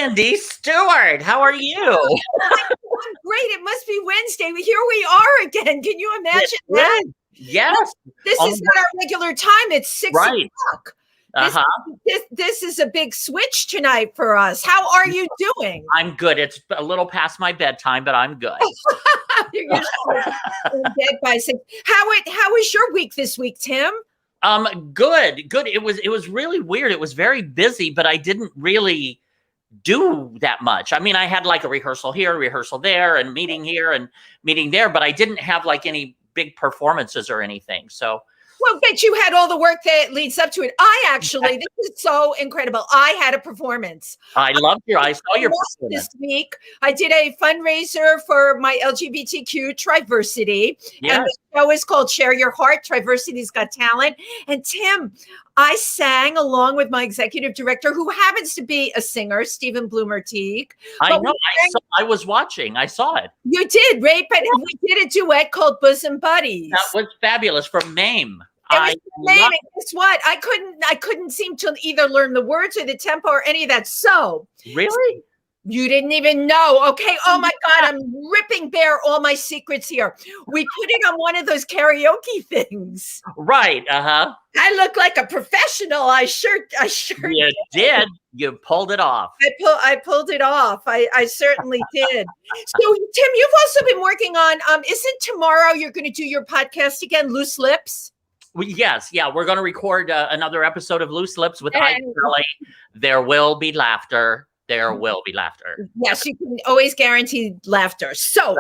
Wendy. Stuart, how are you? I'm great. It must be Wednesday. Here we are again. Can you imagine that? Yes. This is not our regular time. It's 6 o'clock. This is a big switch tonight for us. How are you doing? I'm good. It's a little past my bedtime, but I'm good. You're in bed by 6. How was your week this week, Tim? Good. It was really weird. It was very busy, but I didn't really do that much. I mean, I had like a rehearsal here, rehearsal there, and meeting here and meeting there, but I didn't have like any big performances or anything. So, well, but you had all the work that leads up to it. This is so incredible. I had a performance. I saw your performance. This week, I did a fundraiser for my LGBTQ Triversity. Yes. And the show is called Share Your Heart, Triversity's Got Talent. And Tim, I sang along with my executive director, who happens to be a singer, Stephen Bloomer-Teague. I know. I was watching. I saw it. You did, right? But we did a duet called Bosom Buddies. That was fabulous from MAME. And guess what? I couldn't seem to either learn the words or the tempo or any of that. So really? You didn't even know. Okay. Oh my God. I'm ripping bare all my secrets here. We put it on one of those karaoke things. Right. Uh-huh. I look like a professional. I sure you did. You pulled it off. I pulled it off. I certainly did. So Tim, you've also been working on, isn't tomorrow you're going to do your podcast again, Loose Lips? Yes. Yeah. We're going to record another episode of Loose Lips with Ike Shirley. There will be laughter. There will be laughter. Yes, you can always guarantee laughter. So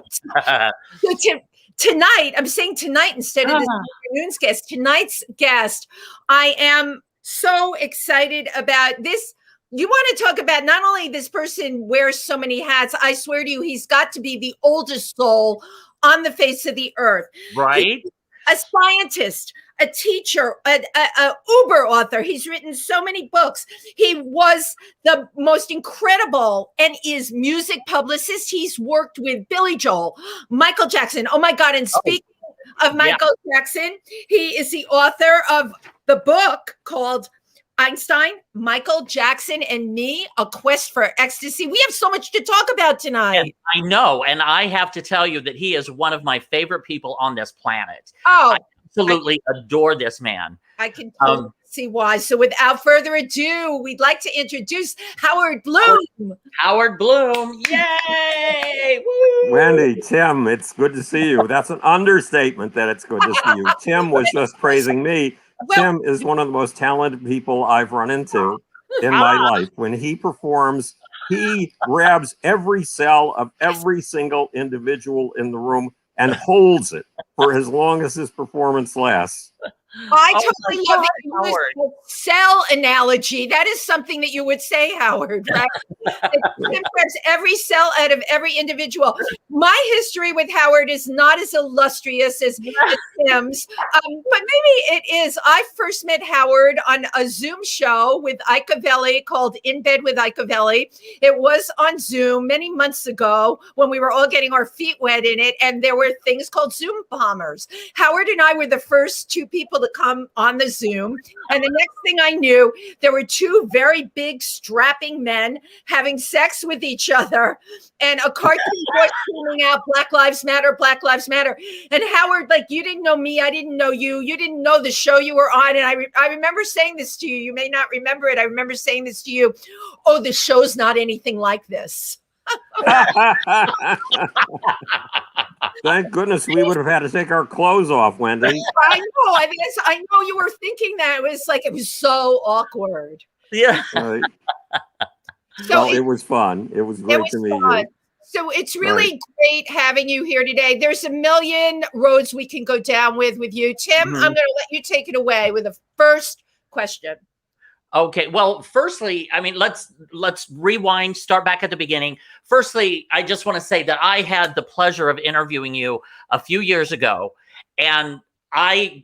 Tim, tonight, I'm saying tonight instead of this afternoon's guest, tonight's guest, I am so excited about this. You want to talk about not only this person wears so many hats, I swear to you, he's got to be the oldest soul on the face of the earth. Right. He's a scientist, a teacher, a Uber author. He's written so many books. He was the most incredible and is music publicist. He's worked with Billy Joel, Michael Jackson. Oh my God. And speaking of Michael Jackson, he is the author of the book called Einstein, Michael Jackson and Me, A Quest for Ecstasy. We have so much to talk about tonight. And I know. And I have to tell you that he is one of my favorite people on this planet. Oh, I absolutely adore this man. I can totally see why. So without further ado, we'd like to introduce Howard Bloom. Howard Bloom. Yay! Woo! Wendy, Tim, it's good to see you. That's an understatement that it's good to see you. Tim was just praising me. Tim is one of the most talented people I've run into in my life. When he performs, he grabs every cell of every single individual in the room and holds it for as long as his performance lasts. I totally love the cell analogy. That is something that you would say, Howard, right? Tim grabs every cell out of every individual. My history with Howard is not as illustrious as Tim's, but maybe it is. I first met Howard on a Zoom show with Icavelli called In Bed with Icavelli. It was on Zoom many months ago when we were all getting our feet wet in it, and there were things called Zoom bombers. Howard and I were the first two people to come on the Zoom. And the next thing I knew, there were two very big strapping men having sex with each other and a cartoon voice screaming out, Black Lives Matter, Black Lives Matter. And Howard, like, you didn't know me. I didn't know you. You didn't know the show you were on. And I remember saying this to you. You may not remember it. I remember saying this to you. Oh, the show's not anything like this. Thank goodness we would have had to take our clothes off, Wendy. I know. I know you were thinking that. It was so awkward. Yeah. So it was fun. It was great to meet you. So it's really great having you here today. There's a million roads we can go down with you. Tim, I'm going to let you take it away with the first question. Okay. Well, firstly, I mean, let's rewind, start back at the beginning. Firstly, I just want to say that I had the pleasure of interviewing you a few years ago, and I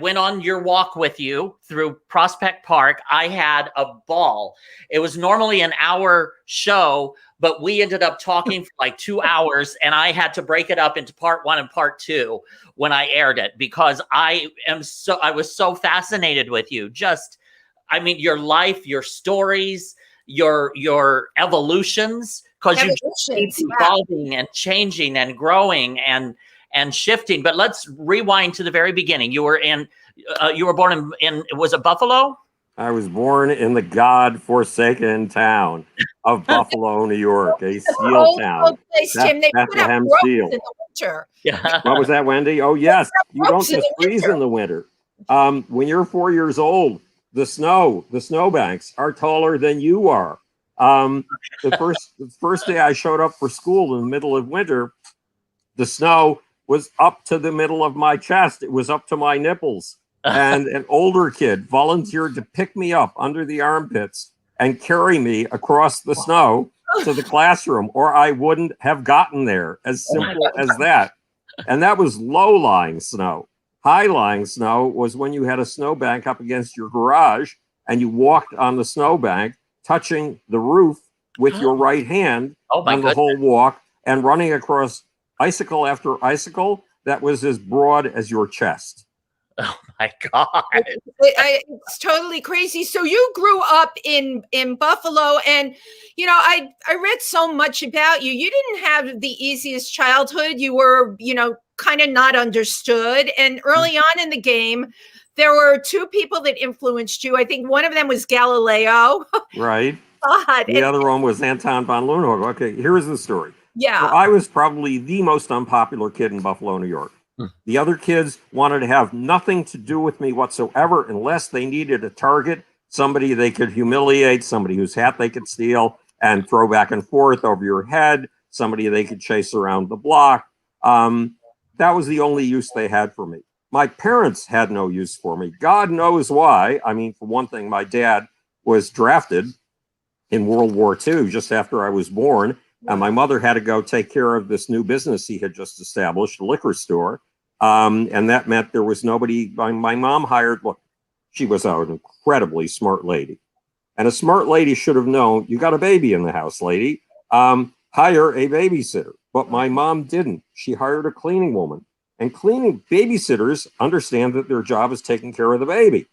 went on your walk with you through Prospect Park. I had a ball. It was normally an hour show, but we ended up talking for like 2 hours, and I had to break it up into part 1 and part 2 when I aired it, because I was so fascinated with you. I mean, your life, your stories, your evolutions, because you keep Evolutions, yeah. evolving and changing and growing and shifting. But let's rewind to the very beginning. You were born in was it Buffalo? I was born in the God-forsaken town of Buffalo, New York, a steel town. Place, Tim. They put up Bethlehem ropes Steel. in the winter. Yeah. What was that, Wendy? Oh, yes. You don't ropes in just the freeze winter. in the winter. When you're 4 years old, the snowbanks are taller than you are. The first day I showed up for school in the middle of winter, the snow was up to the middle of my chest. It was up to my nipples. And an older kid volunteered to pick me up under the armpits and carry me across the snow to the classroom, or I wouldn't have gotten there. As simple as that. And that was low-lying snow. High-lying snow was when you had a snowbank up against your garage and you walked on the snowbank, touching the roof with your right hand on the whole walk and running across icicle after icicle that was as broad as your chest. Oh my God. It's totally crazy. So you grew up in Buffalo, and I read so much about you. You didn't have the easiest childhood. You were, kind of not understood. And early on in the game, there were two people that influenced you. I think one of them was Galileo. Right. God. The other one was Anton von Leeuwenhoek. Okay, here's the story. Yeah. So I was probably the most unpopular kid in Buffalo, New York. The other kids wanted to have nothing to do with me whatsoever unless they needed a target, somebody they could humiliate, somebody whose hat they could steal and throw back and forth over your head, somebody they could chase around the block. That was the only use they had for me. My parents had no use for me. God knows why. I mean, for one thing, my dad was drafted in World War II just after I was born. And my mother had to go take care of this new business he had just established, a liquor store. And that meant there was nobody. My mom hired, look, she was an incredibly smart lady. And a smart lady should have known, you got a baby in the house, lady. Hire a babysitter. But my mom didn't. She hired a cleaning woman. And cleaning babysitters understand that their job is taking care of the baby.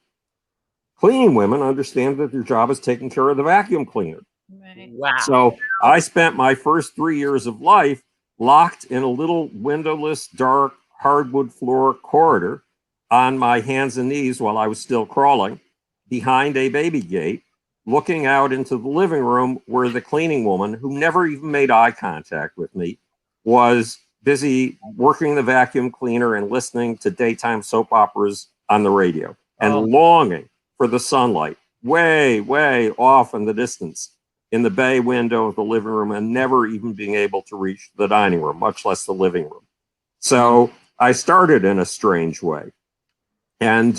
Cleaning women understand that their job is taking care of the vacuum cleaner. Right. Wow. So I spent my first 3 years of life locked in a little windowless, dark, hardwood floor corridor on my hands and knees while I was still crawling behind a baby gate, looking out into the living room where the cleaning woman, who never even made eye contact with me, was busy working the vacuum cleaner and listening to daytime soap operas on the radio and longing for the sunlight way, way off in the distance in the bay window of the living room and never even being able to reach the dining room, much less the living room. So I started in a strange way. And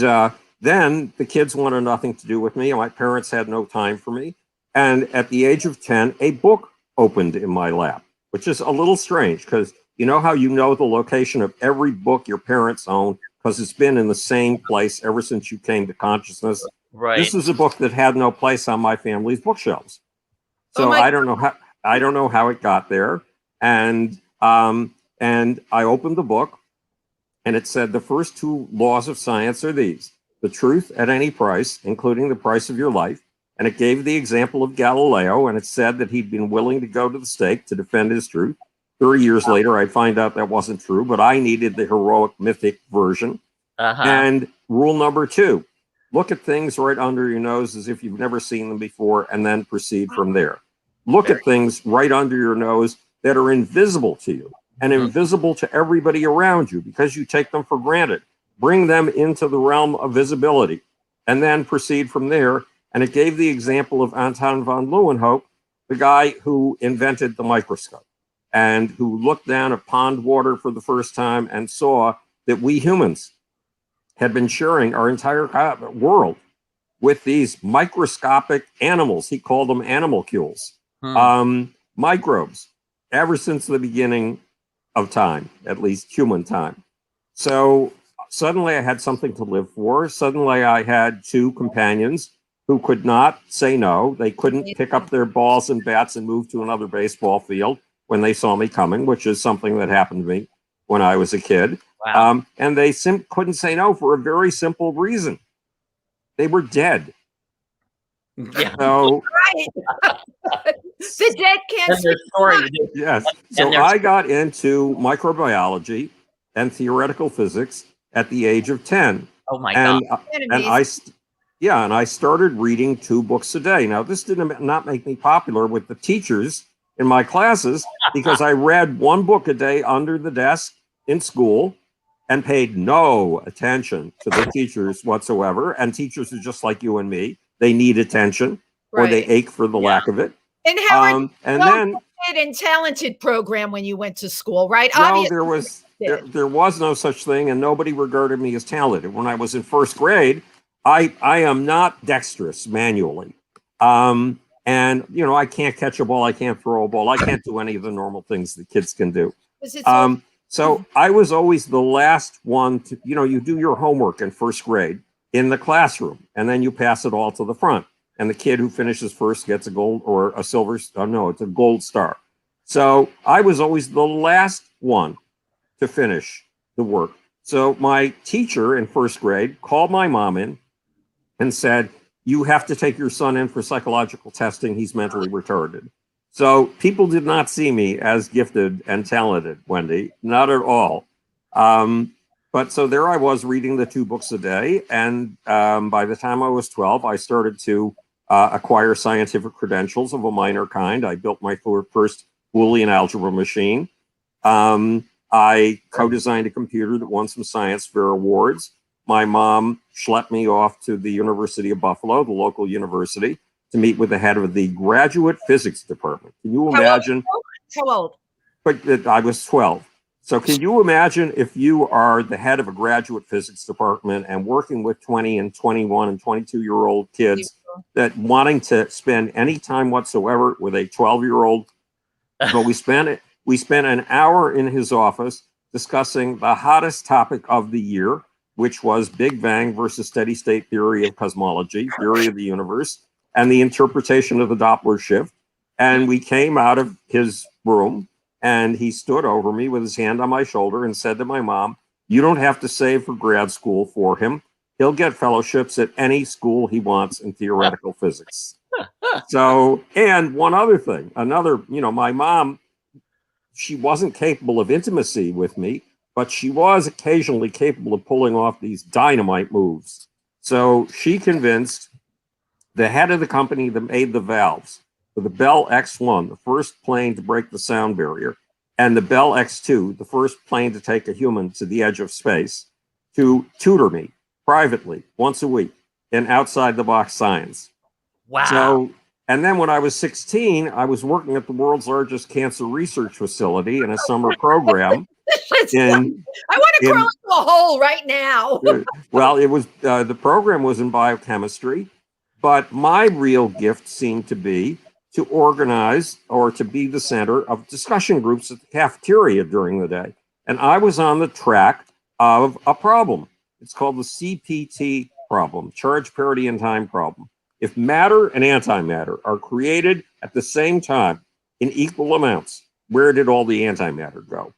then the kids wanted nothing to do with me, and my parents had no time for me. And at the age of 10, a book opened in my lap, which is a little strange because you know how you know the location of every book your parents own because it's been in the same place ever since you came to consciousness. Right. This is a book that had no place on my family's bookshelves. So I don't know how it got there. And I opened the book and it said the first two laws of science are these: the truth at any price, including the price of your life. And it gave the example of Galileo, and it said that he'd been willing to go to the stake to defend his truth. 30 years later, I find out that wasn't true, but I needed the heroic, mythic version. And rule number 2, look at things right under your nose as if you've never seen them before, and then proceed from there. Look at things right under your nose that are invisible to you and invisible to everybody around you because you take them for granted. Bring them into the realm of visibility and then proceed from there. And it gave the example of Anton von Leeuwenhoek, the guy who invented the microscope and who looked down at pond water for the first time and saw that we humans had been sharing our entire world with these microscopic animals. He called them animalcules, microbes, ever since the beginning of time, at least human time. So suddenly I had something to live for. Suddenly I had two companions who could not say no. They couldn't pick up their balls and bats and move to another baseball field when they saw me coming, which is something that happened to me when I was a kid. Wow. And they couldn't say no for a very simple reason. They were dead. Yeah. So right. The dead can't And their speak. story. Yes. And So there's- I got into microbiology and theoretical physics at the age of 10. Oh my God. And I started reading 2 books a day. Now, this did not make me popular with the teachers in my classes because I read 1 book a day under the desk in school and paid no attention to the teachers whatsoever. And teachers are just like you and me. They need attention or they ache for the lack of it. And Howard, and then and talented program when you went to school, right? no, Obviously, there was no such thing, and nobody regarded me as talented. When I was in 1st grade, I am not dexterous manually, and I can't catch a ball, I can't throw a ball, I can't do any of the normal things that kids can do. So I was always the last one to, you do your homework in 1st grade in the classroom, and then you pass it all to the front. And the kid who finishes first gets a gold or a silver. Oh, no, it's a gold star. So I was always the last one to finish the work. So my teacher in 1st grade called my mom in and said, "You have to take your son in for psychological testing. He's mentally retarded." So people did not see me as gifted and talented, Wendy, not at all. But so there I was reading the 2 books a day. And by the time I was 12, I started to acquire scientific credentials of a minor kind. I built my first Boolean algebra machine. I co-designed a computer that won some science fair awards. My mom schlepped me off to the University of Buffalo, the local university, to meet with the head of the graduate physics department. Can you imagine? How old? But I was 12. So can you imagine if you are the head of a graduate physics department and working with 20 and 21 and 22-year-old kids that wanting to spend any time whatsoever with a 12-year-old? But we spent an hour in his office discussing the hottest topic of the year, which was Big Bang versus steady state theory of cosmology, theory of the universe, and the interpretation of the Doppler shift. And we came out of his room, and he stood over me with his hand on my shoulder and said to my mom, "You don't have to save for grad school for him. He'll get fellowships at any school he wants in theoretical physics." So, and one other thing, my mom, she wasn't capable of intimacy with me, but she was occasionally capable of pulling off these dynamite moves. So she convinced the head of the company that made the valves for the Bell X-1, the first plane to break the sound barrier, and the Bell X-2, the first plane to take a human to the edge of space, to tutor me privately once a week in outside-the-box science. Wow. So, and then when I was 16, I was working at the world's largest cancer research facility in a summer program. I want to crawl into a hole right now. Well, it was the program was in biochemistry, but my real gift seemed to be to organize or to be the center of discussion groups at the cafeteria during the day. And I was on the track of a problem. It's called the CPT problem, charge parity and time problem. If matter and antimatter are created at the same time in equal amounts, where did all the antimatter go?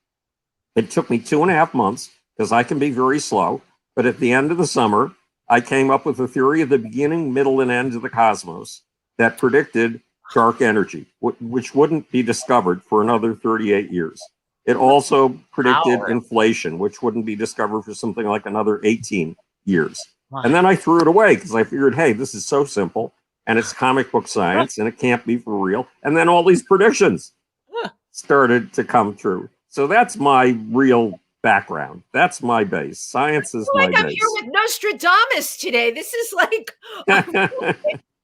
It took me 2.5 months because I can be very slow. But at the end of the summer, I came up with a theory of the beginning, middle, and end of the cosmos that predicted dark energy, which wouldn't be discovered for another 38 years. It also predicted inflation, which wouldn't be discovered for something like another 18 years. And then I threw it away because I figured, hey, this is so simple and it's comic book science and it can't be for real. And then all these predictions started to come true. So that's my real background. That's my base. Science is my base. I'm here with Nostradamus today. This is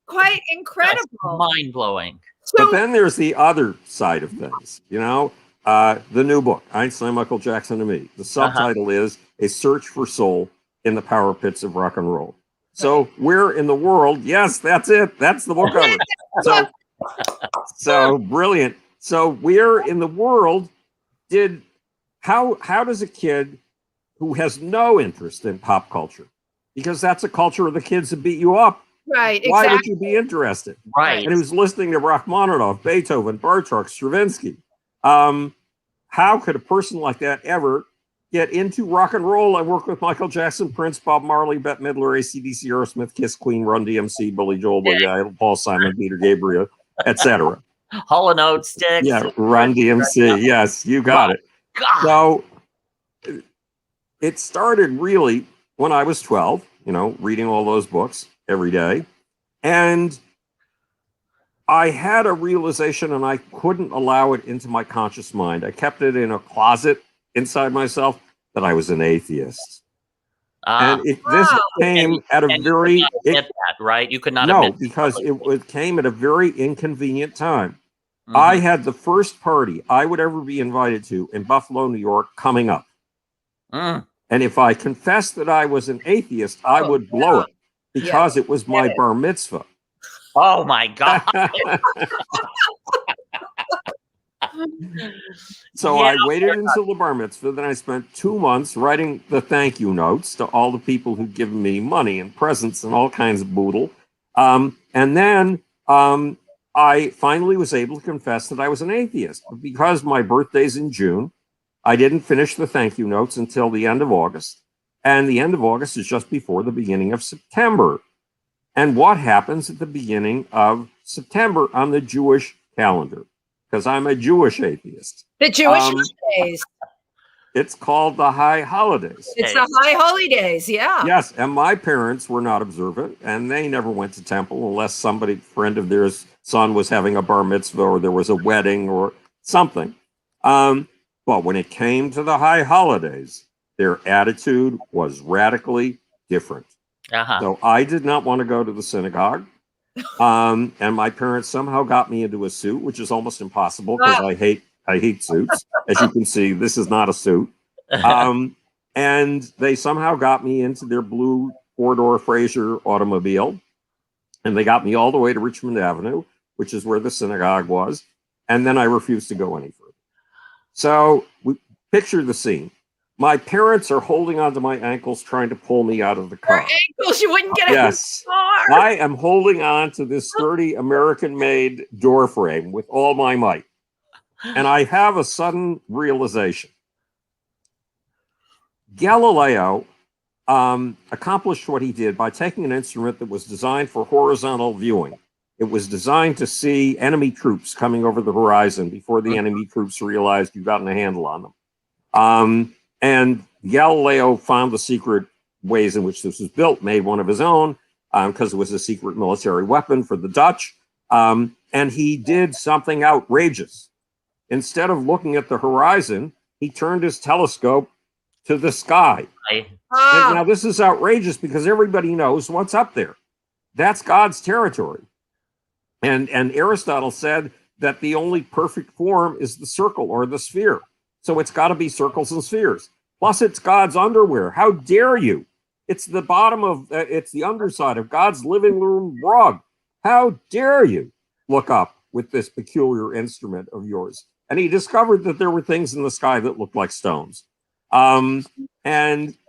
quite incredible. Mind-blowing. But then there's the other side of things, the new book, Einstein, Michael Jackson, and Me. The subtitle is A Search for Soul in the Power Pits of Rock and Roll. So where in the world, yes, that's it. That's the book cover. So brilliant. So where in the world how does a kid who has no interest in pop culture, because that's a culture of the kids that beat you up. Right. Why would you be interested? Right. And who's listening to Rachmaninoff, Beethoven, Bartok, Stravinsky. How could a person like that ever get into rock and roll. I work with Michael Jackson, Prince, Bob Marley, Bette Midler, AC/DC, Aerosmith, Kiss, Queen, Run DMC, Billy Joel, Billy Idol, Paul Simon, Peter Gabriel, etc. Hall and Oates, Sticks. Yeah, Run DMC. Yes, you got it. God. So it started really when I was 12, reading all those books every day. And I had a realization and I couldn't allow it into my conscious mind. I kept it in a closet inside myself that I was an atheist. And this came at a very... right? You could not admit because it came at a very inconvenient time. Mm-hmm. I had the first party I would ever be invited to in Buffalo, New York coming up. And if I confessed that I was an atheist, I would blow it because it was my bar mitzvah. Oh my God. So I waited until the bar mitzvah. Then I spent 2 months writing the thank you notes to all the people who'd given me money and presents and all kinds of boodle. And then I finally was able to confess that I was an atheist. But because my birthday's in June, I didn't finish the thank you notes until the end of August. And the end of August is just before the beginning of September. And what happens at the beginning of September on the Jewish calendar? Because I'm a Jewish atheist. The Jewish holidays. It's called the High Holidays. It's the High Holy Days, yeah. Yes, and my parents were not observant, and they never went to temple unless somebody, friend of theirs' son was having a bar mitzvah or there was a wedding or something. But when it came to the High Holidays, their attitude was radically different. So I did not want to go to the synagogue. And my parents somehow got me into a suit, which is almost impossible because I hate suits. As you can see, this is not a suit. And they somehow got me into their blue 4-door Fraser automobile. And they got me all the way to Richmond Avenue, which is where the synagogue was. And then I refused to go any further. So we picture the scene. My parents are holding onto my ankles, trying to pull me out of the car. Your ankles, you wouldn't get out of the car. I am holding on to this sturdy American-made door frame with all my might. And I have a sudden realization. Galileo accomplished what he did by taking an instrument that was designed for horizontal viewing. It was designed to see enemy troops coming over the horizon before the enemy troops realized you've gotten a handle on them. And Galileo found the secret ways in which this was built, made one of his own, because it was a secret military weapon for the Dutch. And he did something outrageous. Instead of looking at the horizon, he turned his telescope to the sky. Now, this is outrageous because everybody knows what's up there. That's God's territory. And Aristotle said that the only perfect form is the circle or the sphere. So it's got to be circles and spheres. Plus, it's God's underwear. How dare you? It's the bottom of, it's the underside of God's living room rug. How dare you look up with this peculiar instrument of yours? And he discovered that there were things in the sky that looked like stones. And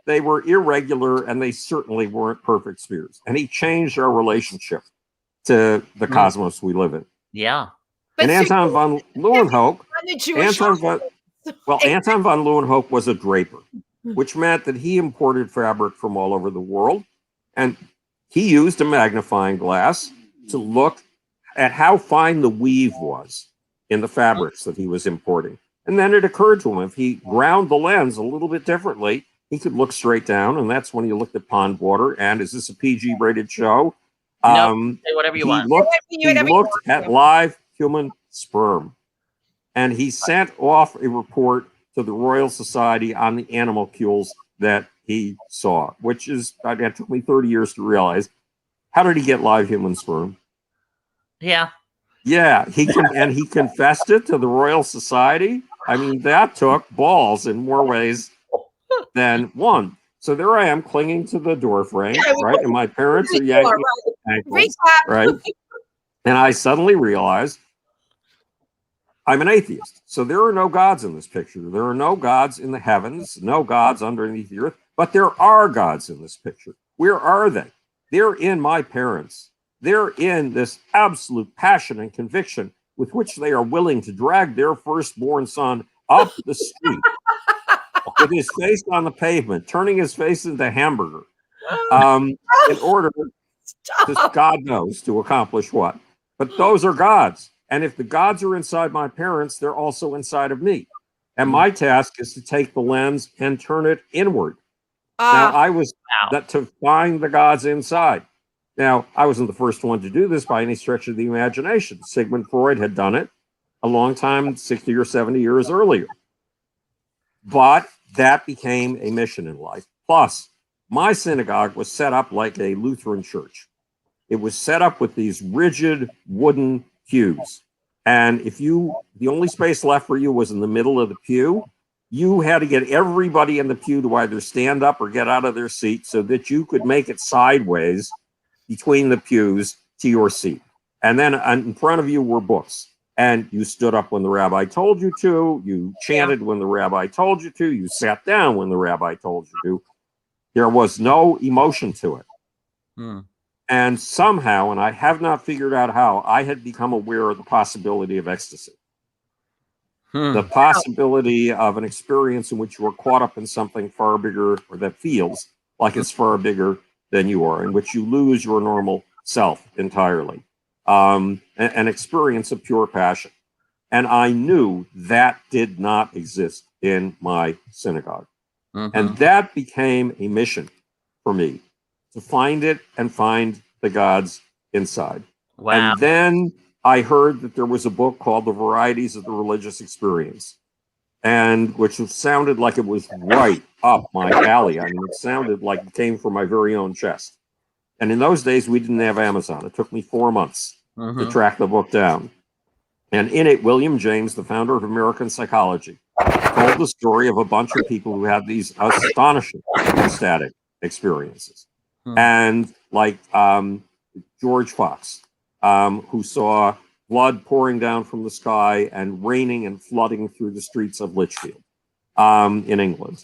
they were irregular, and they certainly weren't perfect spheres. And he changed our relationship to the cosmos we live in. Yeah. And Anton von Leeuwenhoek, Anton von Leeuwenhoek was a draper, which meant that he imported fabric from all over the world. And he used a magnifying glass to look at how fine the weave was in the fabrics that he was importing. And then it occurred to him, if he ground the lens a little bit differently, he could look straight down. And that's when he looked at pond water. And is this a PG rated show? No, say whatever you want. He looked at live human sperm. And he sent off a report to the Royal Society on the animalcules that he saw, which is, it took me 30 years to realize. How did he get live human sperm? Yeah. Yeah, he confessed it to the Royal Society. I mean, that took balls in more ways than one. So there I am clinging to the door frame, right? And my parents are yanking ankles, right? And I suddenly realized I'm an atheist. So there are no gods in this picture. There are no gods in the heavens, no gods underneath the earth, but there are gods in this picture. Where are they? They're in my parents. They're in this absolute passion and conviction with which they are willing to drag their firstborn son up the street with his face on the pavement, turning his face into a hamburger, in order to, God knows, to accomplish what. But those are gods. And if the gods are inside my parents, they're also inside of me. And my task is to take the lens and turn it inward. Now, I was to find the gods inside. Now, I wasn't the first one to do this by any stretch of the imagination. Sigmund Freud had done it a long time, 60 or 70 years earlier. But that became a mission in life. Plus, my synagogue was set up like a Lutheran church. It was set up with these rigid wooden pews. And if the only space left for you was in the middle of the pew, you had to get everybody in the pew to either stand up or get out of their seat so that you could make it sideways between the pews to your seat. And then in front of you were books. And you stood up when the rabbi told you to. You chanted when the rabbi told you to. You sat down when the rabbi told you to. There was no emotion to it. And somehow, and I have not figured out how, I had become aware of the possibility of ecstasy. The possibility of an experience in which you are caught up in something far bigger, or that feels like it's far bigger than you are, in which you lose your normal self entirely. An experience of pure passion. And I knew that did not exist in my synagogue. And that became a mission for me, to find it and find the gods inside. And then I heard that there was a book called The Varieties of the Religious Experience, and which sounded like it was right up my alley. I mean, it sounded like it came from my very own chest. And in those days, we didn't have Amazon. It took me 4 months to track the book down. And in it, William James, the founder of American psychology, told the story of a bunch of people who had these astonishing ecstatic experiences. And like George Fox, who saw blood pouring down from the sky and raining and flooding through the streets of Lichfield in England.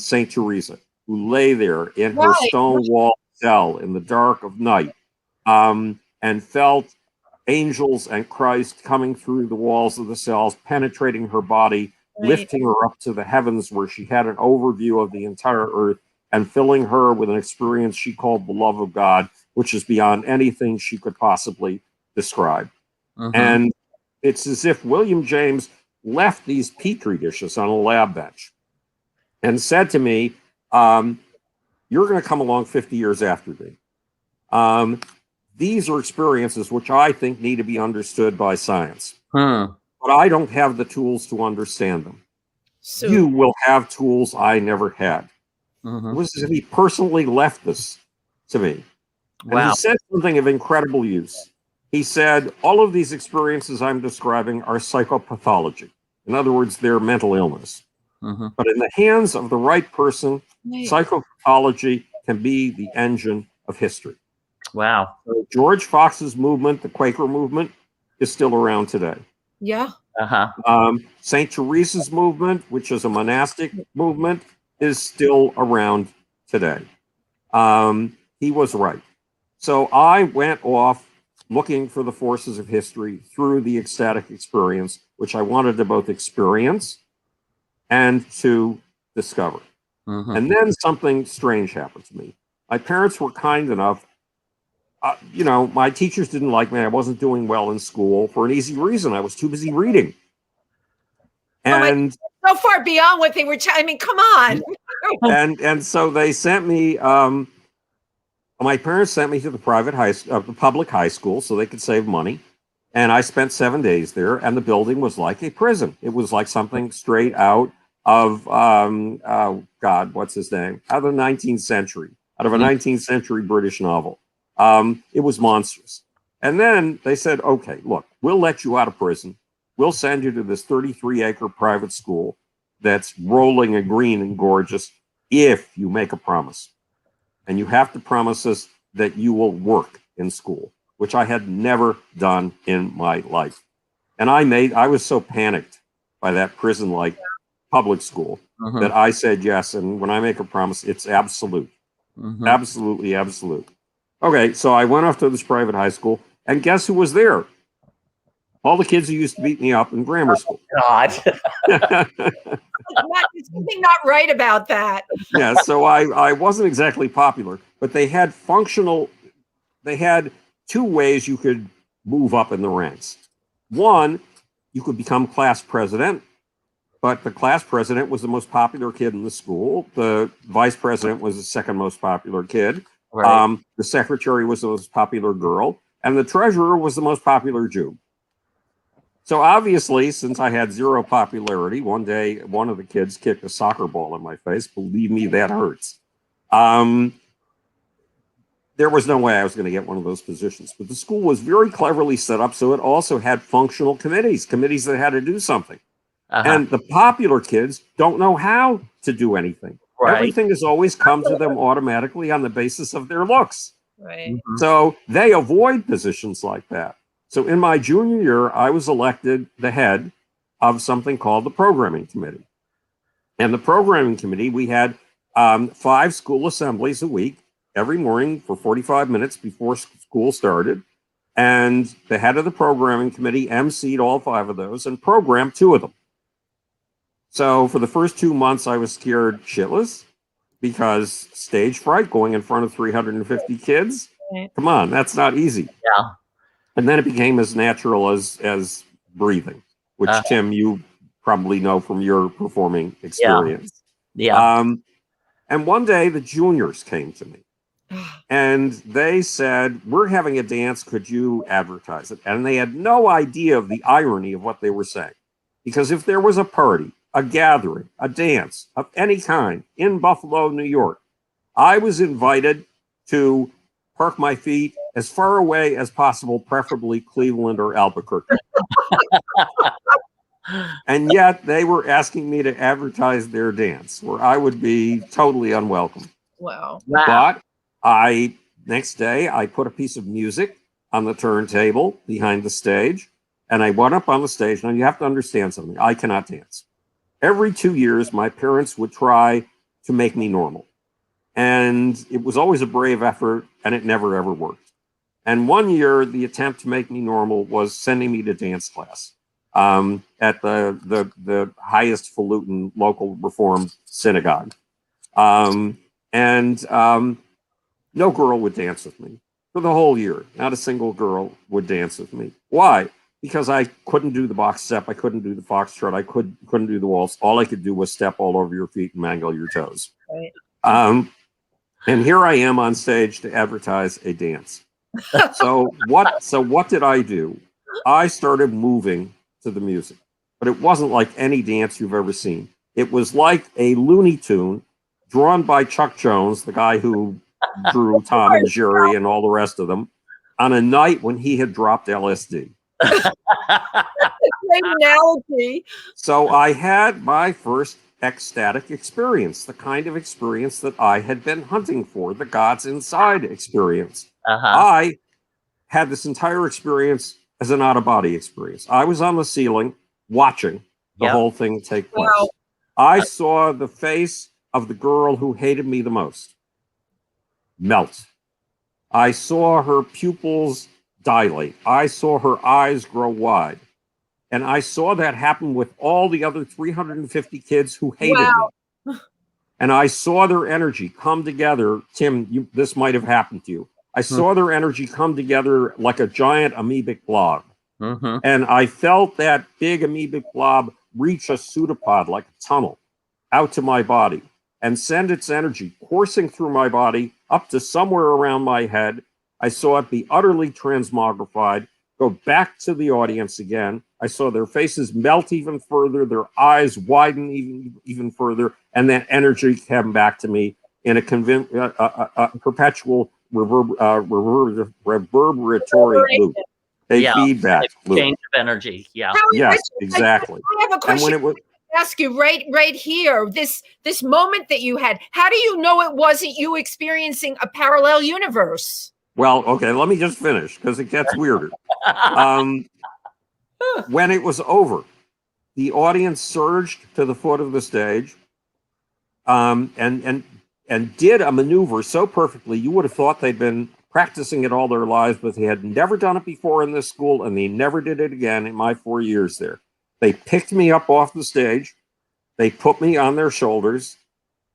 St. Teresa, who lay there in her stone wall cell in the dark of night and felt angels and Christ coming through the walls of the cells, penetrating her body, lifting her up to the heavens where she had an overview of the entire earth and filling her with an experience she called the love of God, which is beyond anything she could possibly describe. And it's as if William James left these petri dishes on a lab bench and said to me, you're going to come along 50 years after me. These are experiences which I think need to be understood by science. But I don't have the tools to understand them. So, you will have tools I never had. It was as if he personally left this to me. And he said something of incredible use. He said, all of these experiences I'm describing are psychopathology. In other words, they're mental illness. But in the hands of the right person, psychopathology can be the engine of history. So George Fox's movement, the Quaker movement, is still around today. St. Teresa's movement, which is a monastic movement, is still around today. He was right. So I went off looking for the forces of history through the ecstatic experience, which I wanted to both experience and to discover. And then something strange happened to me. My parents were kind enough. My teachers didn't like me. I wasn't doing well in school for an easy reason. I was too busy reading. And so far beyond what they were. I mean, come on. and so they sent me. My parents sent me to the public high school so they could save money. And I spent 7 days there, and the building was like a prison. It was like something straight out of, what's his name? Out of the 19th century, out of a 19th century British novel. It was monstrous. And then they said, okay, look, we'll let you out of prison. We'll send you to this 33-acre private school that's rolling and green and gorgeous if you make a promise. And you have to promise us that you will work in school, which I had never done in my life. And I was so panicked by that prison-like public school that I said yes. And when I make a promise, it's absolute. Absolutely absolute. Okay, so I went off to this private high school, and guess who was there? All the kids who used to beat me up in grammar school. God. There's something not right about that. Yeah, so I wasn't exactly popular, but they had two ways you could move up in the ranks. One, you could become class president, but the class president was the most popular kid in the school. The vice president was the second most popular kid. Right. The secretary was the most popular girl, and the treasurer was the most popular Jew. So obviously, since I had zero popularity, one day one of the kids kicked a soccer ball in my face. Believe me, that hurts. There was no way I was going to get one of those positions. But the school was very cleverly set up, so it also had functional committees that had to do something. And the popular kids don't know how to do anything. Right. Everything has always come to them automatically on the basis of their looks. Right. Mm-hmm. So they avoid positions like that. So in my junior year, I was elected the head of something called the programming committee. And the programming committee, we had 5 school assemblies a week, every morning for 45 minutes before school started. And the head of the programming committee emceed all 5 of those and programmed 2 of them. So for the first 2 months, I was scared shitless because stage fright, going in front of 350 kids. Come on, that's not easy. Yeah. And then it became as natural as breathing, which Tim, you probably know from your performing experience. Yeah. And one day the juniors came to me and they said, "We're having a dance. Could you advertise it?" And they had no idea of the irony of what they were saying. Because if there was a party, a gathering, a dance of any kind in Buffalo, New York, I was invited to park my feet as far away as possible, preferably Cleveland or Albuquerque. And yet they were asking me to advertise their dance where I would be totally unwelcome. Wow. But next day, I put a piece of music on the turntable behind the stage, and I went up on the stage. Now you have to understand something. I cannot dance. Every 2 years, my parents would try to make me normal. And it was always a brave effort, and it never, ever worked. And one year, the attempt to make me normal was sending me to dance class at the highest falutin local Reformed synagogue. No girl would dance with me for the whole year. Not a single girl would dance with me. Why? Because I couldn't do the box step. I couldn't do the foxtrot. I couldn't do the waltz. All I could do was step all over your feet and mangle your toes. Right. And here I am on stage to advertise a dance. So what did I do? I started moving to the music, but it wasn't like any dance you've ever seen. It was like a Looney Tune drawn by Chuck Jones, the guy who drew Tom and Jerry and all the rest of them, on a night when he had dropped LSD. Great analogy. So I had my first ecstatic experience, the kind of experience that I had been hunting for, the God's inside experience. I had this entire experience as an out-of-body experience. I was on the ceiling watching the whole thing take place. Wow. I saw the face of the girl who hated me the most melt. I saw her pupils dilate. I saw her eyes grow wide. And I saw that happen with all the other 350 kids who hated me. And I saw their energy come together. Tim, this might have happened to you. I saw their energy come together like a giant amoebic blob. And I felt that big amoebic blob reach a pseudopod like a tunnel out to my body and send its energy coursing through my body up to somewhere around my head. I saw it be utterly transmogrified, go back to the audience again. I saw their faces melt even further, their eyes widen even further, and that energy came back to me in a perpetual reverberatory loop, a feedback loop. Change of energy, Yes, exactly. I have a question. And when ask you right here, this moment that you had, how do you know it wasn't you experiencing a parallel universe? Well, okay, let me just finish because it gets weirder. When it was over, the audience surged to the foot of the stage and did a maneuver so perfectly, you would have thought they'd been practicing it all their lives, but they had never done it before in this school, and they never did it again in my 4 years there. They picked me up off the stage. They put me on their shoulders.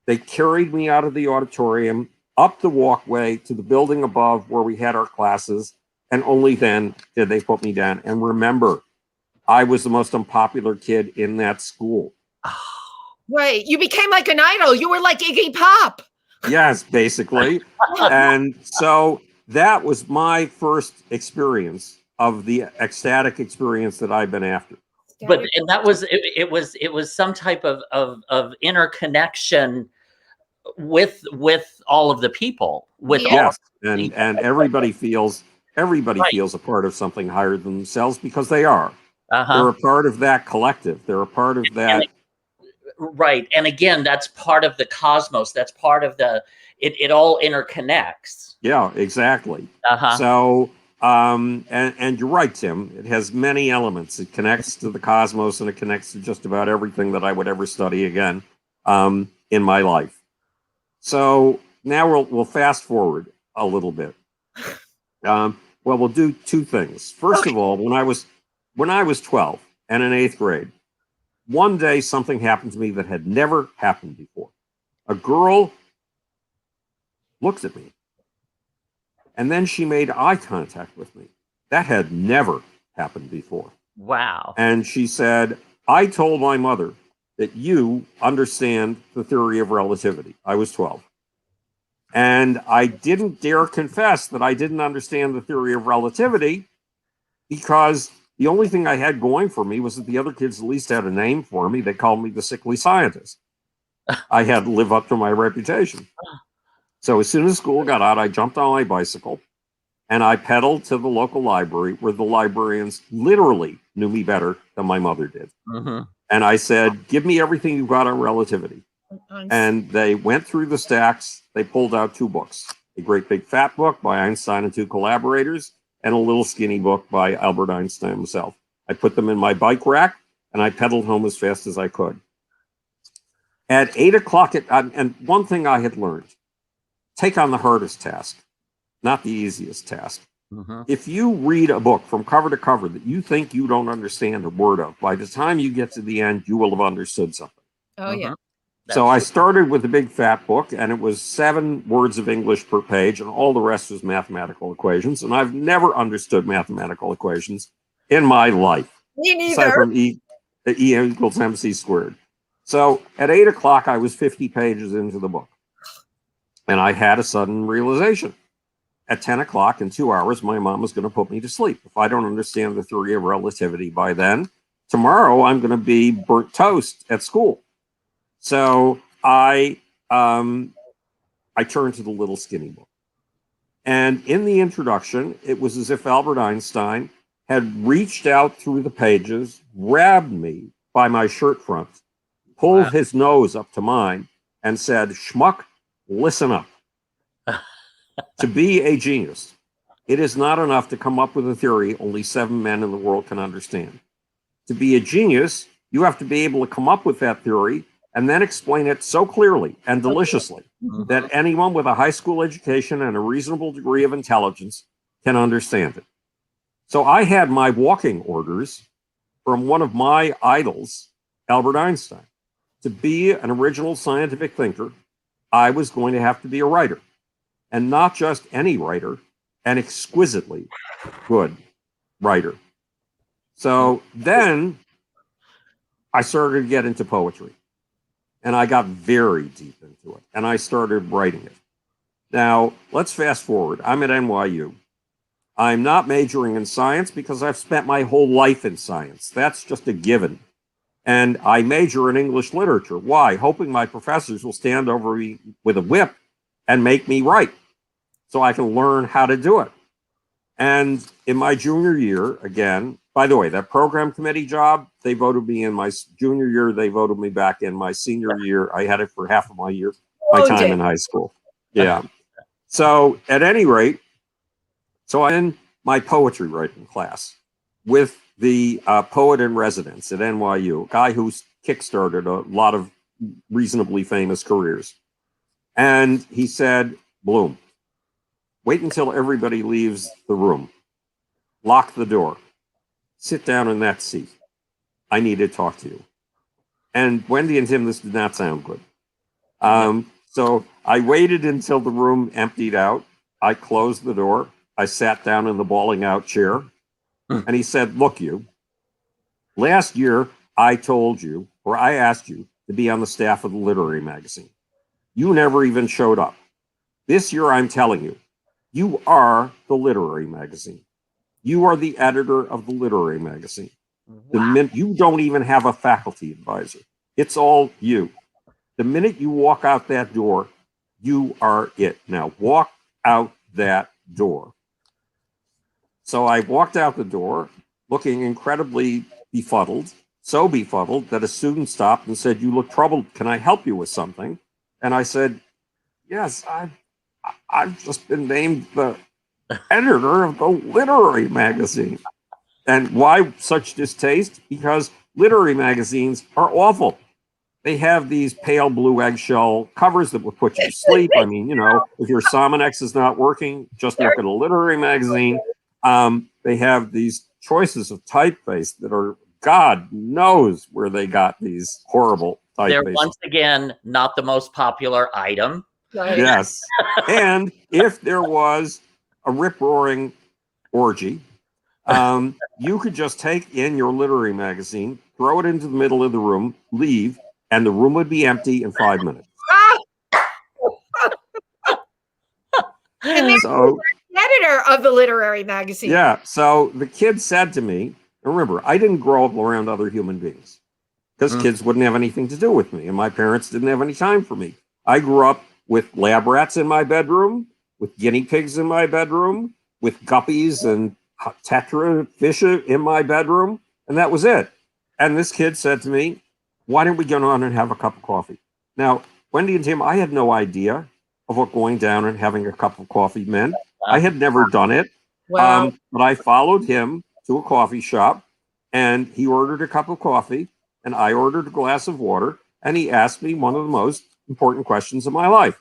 They carried me out of the auditorium, up the walkway to the building above where we had our classes, and only then did they put me down. And remember, I was the most unpopular kid in that school. Right. You became like an idol. You were like Iggy Pop. Yes, basically. And so that was my first experience of the ecstatic experience that I've been after. But and that was it was some type of interconnection with all of the people. With yes, and everybody feels feels a part of something higher than themselves because they are. They're a part of that collective. They're a part of that. Right. And again, that's part of the cosmos. That's part of it all interconnects. Yeah, exactly. So, and you're right, Tim. It has many elements. It connects to the cosmos, and it connects to just about everything that I would ever study again in my life. So now we'll fast forward a little bit. Well, we'll do two things. First of all, when I was 12 and in 8th grade, one day something happened to me that had never happened before. A girl looked at me, and then she made eye contact with me. That had never happened before. Wow. And she said, I told my mother that you understand the theory of relativity. I was 12. And I didn't dare confess that I didn't understand the theory of relativity because the only thing I had going for me was that the other kids at least had a name for me. They called me the sickly scientist. I had to live up to my reputation. So as soon as school got out, I jumped on my bicycle and I pedaled to the local library where the librarians literally knew me better than my mother did. And I said, give me everything you've got on relativity. And they went through the stacks. They pulled out 2 books, a great big fat book by Einstein and 2 collaborators, and a little skinny book by Albert Einstein himself. I put them in my bike rack and I pedaled home as fast as I could. At 8 o'clock, and one thing I had learned, take on the hardest task, not the easiest task. If you read a book from cover to cover that you think you don't understand a word of, by the time you get to the end, you will have understood something. Oh, yeah. So I started with the big fat book, and it was 7 words of English per page, and all the rest was mathematical equations. And I've never understood mathematical equations in my life. Me neither. Aside from E equals MC squared. So at 8 o'clock, I was 50 pages into the book. And I had a sudden realization. At 10 o'clock, in 2 hours, my mom was going to put me to sleep. If I don't understand the theory of relativity by then, tomorrow I'm going to be burnt toast at school. So I turned to the little skinny book. And in the introduction, it was as if Albert Einstein had reached out through the pages, grabbed me by my shirt front, pulled his nose up to mine, and said, Schmuck, listen up. To be a genius, it is not enough to come up with a theory only 7 men in the world can understand. To be a genius, you have to be able to come up with that theory and then explain it so clearly and deliciously that anyone with a high school education and a reasonable degree of intelligence can understand it. So I had my walking orders from one of my idols, Albert Einstein. To be an original scientific thinker, I was going to have to be a writer. And not just any writer, an exquisitely good writer. So then I started to get into poetry. And I got very deep into it. And I started writing it. Now, let's fast forward. I'm at NYU. I'm not majoring in science because I've spent my whole life in science. That's just a given. And I major in English literature. Why? Hoping my professors will stand over me with a whip and make me write so I can learn how to do it. And in my junior year, again, by the way, that program committee job, they voted me in my junior year. They voted me back in my senior year. I had it for half of my year, my time in high school. Yeah. So at any rate, so I'm in my poetry writing class with the poet in residence at NYU, a guy who's kickstarted a lot of reasonably famous careers. And he said, Bloom, Wait until everybody leaves the room. Lock the door. Sit down in that seat. I need to talk to you. And Wendy and Tim, this did not sound good. So I waited until the room emptied out. I closed the door. I sat down in the bawling out chair. And he said, look, you, last year I told you, or I asked you to be on the staff of the literary magazine. You never even showed up. This year I'm telling you, you are the literary magazine. You are the editor of the literary magazine. Wow. You don't even have a faculty advisor. It's all you. The minute you walk out that door, you are it. Now walk out that door. So I walked out the door looking incredibly befuddled, so befuddled that a student stopped and said, you look troubled. Can I help you with something? And I said, yes, I've just been named the editor of the literary magazine. And why such distaste? Because literary magazines are awful. They have these pale blue eggshell covers that will put you to sleep. I mean, you know, if your Somonex is not working, just look at a literary magazine. They have these choices of typeface that are, God knows where they got these horrible typefaces. They're once again not the most popular item. Right. Yes. And if there was a rip-roaring orgy, you could just take in your literary magazine, throw it into the middle of the room, leave, and the room would be empty in 5 minutes. And there's the editor of the literary magazine. Yeah. So the kid said to me, remember, I didn't grow up around other human beings because kids wouldn't have anything to do with me, and my parents didn't have any time for me. I grew up with lab rats in my bedroom, with guinea pigs in my bedroom, with guppies and tetra fish in my bedroom, and that was it. And this kid said to me, why don't we go on and have a cup of coffee? Now, Wendy and Tim, I had no idea of what going down and having a cup of coffee meant. I had never done it. Wow. But I followed him to a coffee shop, and he ordered a cup of coffee, and I ordered a glass of water, and he asked me one of the most important questions of my life.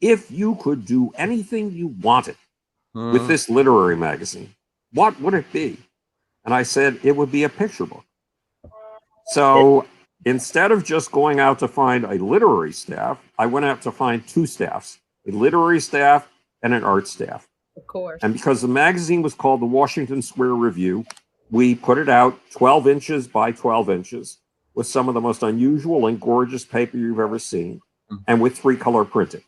If you could do anything you wanted with this literary magazine, what would it be? And I said, it would be a picture book. So instead of just going out to find a literary staff, I went out to find two staffs, a literary staff and an art staff. Of course. And because the magazine was called the Washington Square Review, we put it out 12 inches by 12 inches with some of the most unusual and gorgeous paper you've ever seen, and with 3-color printing.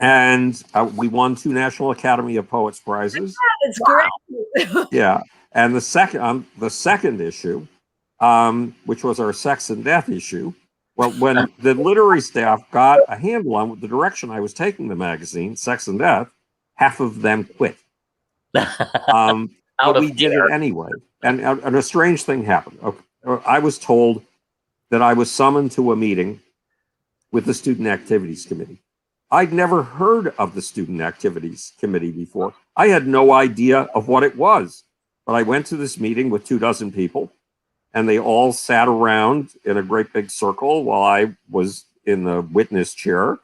And we won 2 National Academy of Poets prizes. That's great. Yeah. And the second issue, which was our sex and death issue, well, when the literary staff got a handle on the direction I was taking the magazine, Sex and Death, half of them quit. But we did it anyway. And a strange thing happened. I was told that I was summoned to a meeting with the Student Activities Committee. I'd never heard of the Student Activities Committee before. I had no idea of what it was. But I went to this meeting with 24 people, and they all sat around in a great big circle while I was in the witness chair.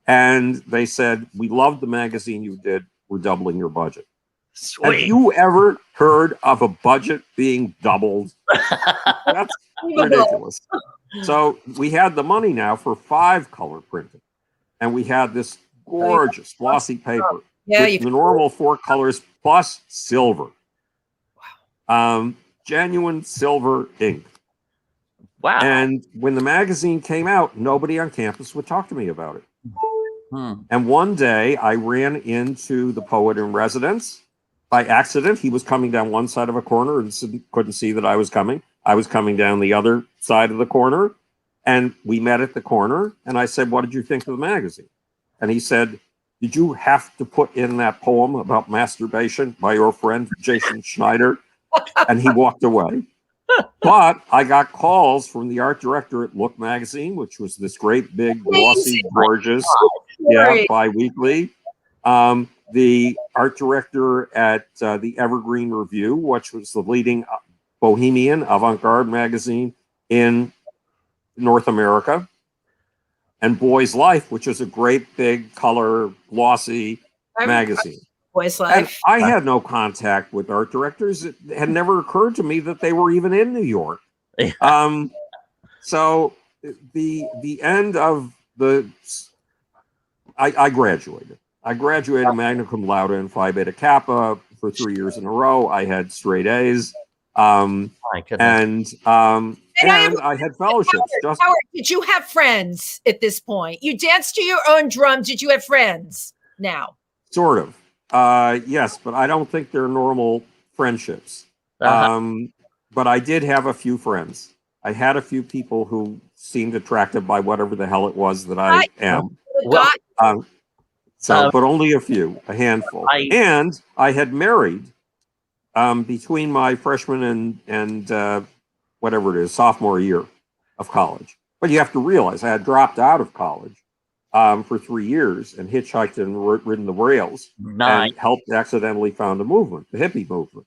And they said, we love the magazine you did. We're doubling your budget. Sweet. Have you ever heard of a budget being doubled? That's ridiculous. So we had the money now for 5-color printing. And we had this gorgeous glossy paper with the normal 4 colors plus silver. Wow. Genuine silver ink. Wow. And when the magazine came out, nobody on campus would talk to me about it. And one day I ran into the poet in residence by accident. He was coming down one side of a corner and couldn't see that I was coming. I was coming down the other side of the corner, and we met at the corner. And I said, what did you think of the magazine? And he said, did you have to put in that poem about masturbation by your friend Jason Schneider? And he walked away. But I got calls from the art director at Look magazine, which was this great big glossy gorgeous bi-weekly, the art director at the Evergreen Review, which was the leading bohemian avant-garde magazine in North America, and Boy's Life, which is a great big color glossy magazine. Boy's And Life. I had no contact with art directors. It had never occurred to me that they were even in New York. So the end of I graduated. I graduated magna cum laude in Phi Beta Kappa for 3 years in a row. I had straight A's. And I had fellowships. Howard, did you have friends at this point? You danced to your own drum. Did you have friends now? Sort of. Yes, but I don't think they're normal friendships. But I did have a few friends. I had a few people who seemed attractive by whatever the hell it was that I am. But only a few, a handful. And I had married between my freshman and whatever it is, sophomore year of college. But you have to realize I had dropped out of college for 3 years and hitchhiked and ridden the rails and helped accidentally found a movement, the hippie movement,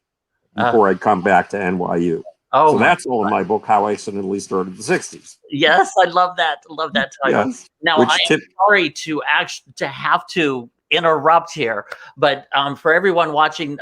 before I'd come back to NYU. So that's all in my book, How I Accidentally Started the 60s. Yes, I love that. Love that title. Yes. Now, I'm sorry to have to interrupt here, but for everyone watching,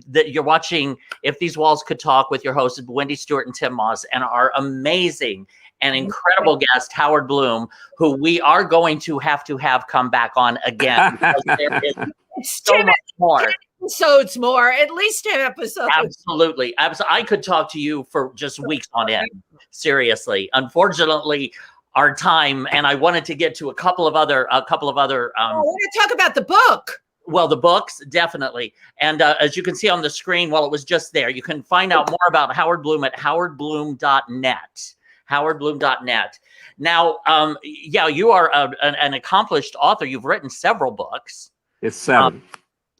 that you're watching If These Walls Could Talk with your hosts, Wendy, Stuart, and Tim Moss, and our amazing and incredible guest, Howard Bloom, who we are going to have come back on again. Because there is so much more. Episodes more, at least 10 episodes. Absolutely. I could talk to you for just weeks on end. Seriously. Unfortunately, our time, and I wanted to get to a couple of other I want to talk about the book. Well, the books, definitely. And as you can see on the screen, it was just there. You can find out more about Howard Bloom at howardbloom.net. howardbloom.net. Now, you are an accomplished author. You've written several books. It's 7.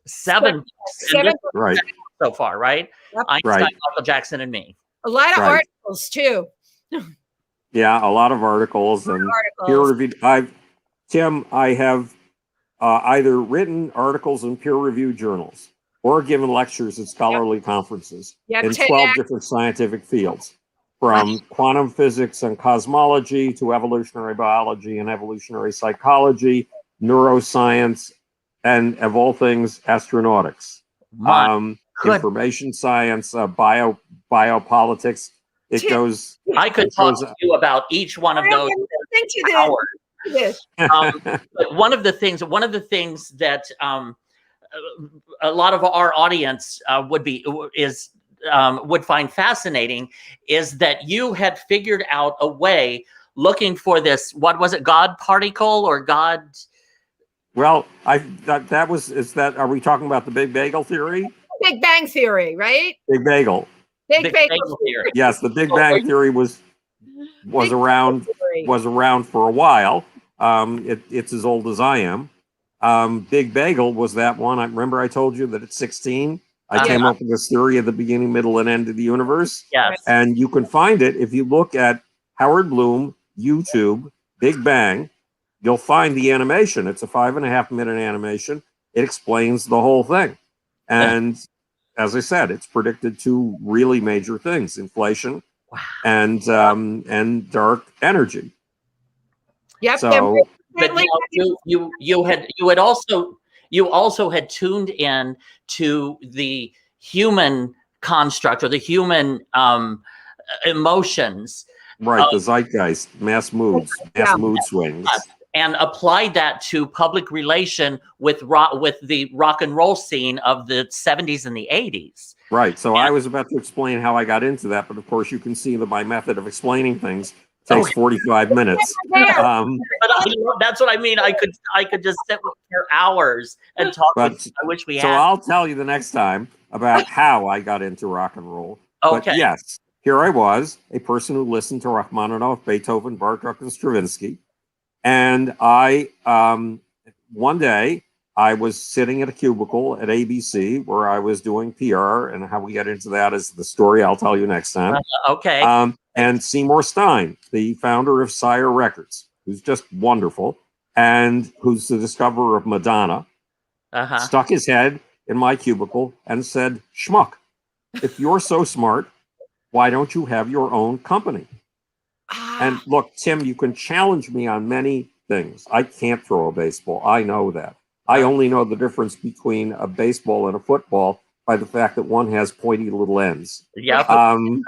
7 books. Right. So far, right? Yep. Einstein, Michael Jackson, and me. A lot of articles, too. Yeah, a lot of articles and peer-reviewed. Tim, I have either written articles in peer-reviewed journals or given lectures at scholarly conferences in 12 different scientific fields, from quantum physics and cosmology to evolutionary biology and evolutionary psychology, neuroscience, and of all things, astronautics, information science, biopolitics. It goes. I could talk to you about each one of those. But one of the things that a lot of our audience would find fascinating is that you had figured out a way, looking for this. What was it? God particle or God? Well, are we talking about the Big Bagel theory? Big Bang Theory, right? Big Bagel. Big Bagel theory. Yes, the Big Bang Theory was around for a while. It's as old as I am. Big Bagel was that one. I remember I told you that at 16, I came up with this theory of the beginning, middle, and end of the universe. Yes. And you can find it if you look at Howard Bloom, YouTube, Big Bang. You'll find the animation. It's a 5.5-minute animation. It explains the whole thing. And as I said, it's predicted 2 really major things: inflation and dark energy. Yep. So, but you also had tuned in to the human construct or the human emotions. Right, the zeitgeist, mass mood swings. And applied that to public relation with the rock and roll scene of the 70s and the 80s. Right. So I was about to explain how I got into that, but of course you can see that my method of explaining things takes 45 minutes. But that's what I mean. I could just sit with you for hours and talk with you. I wish we had. So I'll tell you the next time about how I got into rock and roll. Okay. But yes, here I was, a person who listened to Rachmaninoff, Beethoven, Bartok, and Stravinsky. And one day I was sitting at a cubicle at ABC where I was doing PR, and how we get into that is the story I'll tell you next time. Okay. And Seymour Stein, the founder of Sire Records, who's just wonderful, and who's the discoverer of Madonna, stuck his head in my cubicle and said, "Schmuck, if you're so smart, why don't you have your own company?" And look, Tim, you can challenge me on many things. I can't throw a baseball. I know that. I only know the difference between a baseball and a football by the fact that one has pointy little ends. Yep. And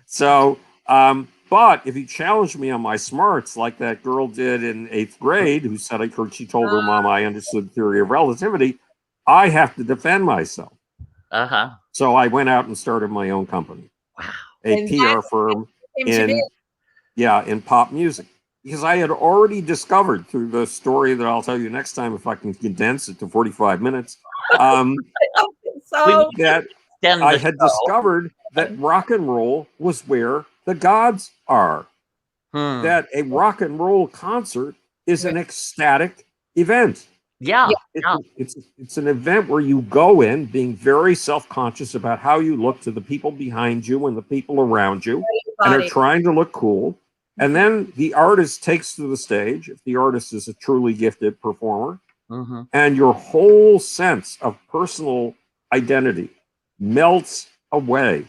so, but if you challenge me on my smarts, like that girl did in 8th grade, who said she told her mom I understood theory of relativity, I have to defend myself. So I went out and started my own company, a PR firm in pop music, because I had already discovered through the story that I'll tell you next time if I can condense it to 45 minutes. That I had discovered that rock and roll was where the gods are. That a rock and roll concert is an ecstatic event. Yeah. It's an event where you go in being very self-conscious about how you look to the people behind you and the people around you, and are trying to look cool. And then the artist takes to the stage, if the artist is a truly gifted performer, and your whole sense of personal identity melts away.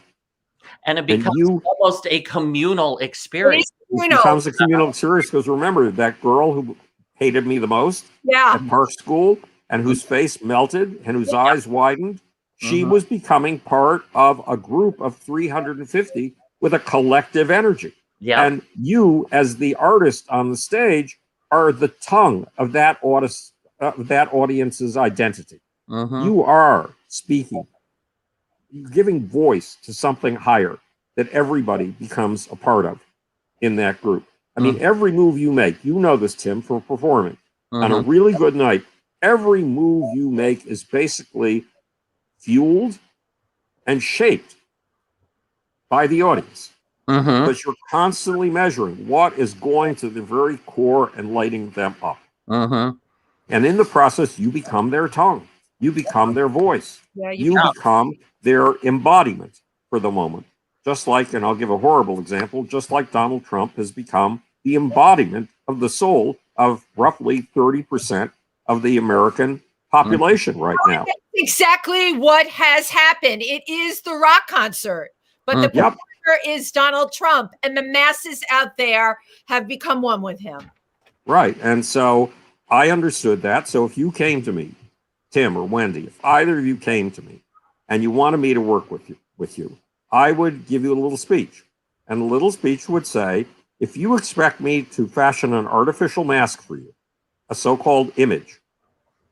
And it becomes almost a communal experience. It becomes a communal experience, because remember, that girl who hated me the most at Park School and whose face melted and whose eyes widened, she was becoming part of a group of 350 with a collective energy. And you, as the artist on the stage, are the tongue of that audience's identity. You are speaking, giving voice to something higher that everybody becomes a part of in that group. I mean, every move you make, you know this, Tim, from performing. On a really good night, every move you make is basically fueled and shaped by the audience. Because you're constantly measuring what is going to the very core and lighting them up. And in the process, you become their tongue. You become their voice. You become their embodiment for the moment. Just like, and I'll give a horrible example, just like Donald Trump has become the embodiment of the soul of roughly 30% of the American population right now. That's exactly what has happened. It is the rock concert, but the performer is Donald Trump, and the masses out there have become one with him. Right. And so I understood that. So if you came to me, Tim or Wendy, if either of you came to me and you wanted me to work with you, I would give you a little speech. And the little speech would say, if you expect me to fashion an artificial mask for you, a so-called image,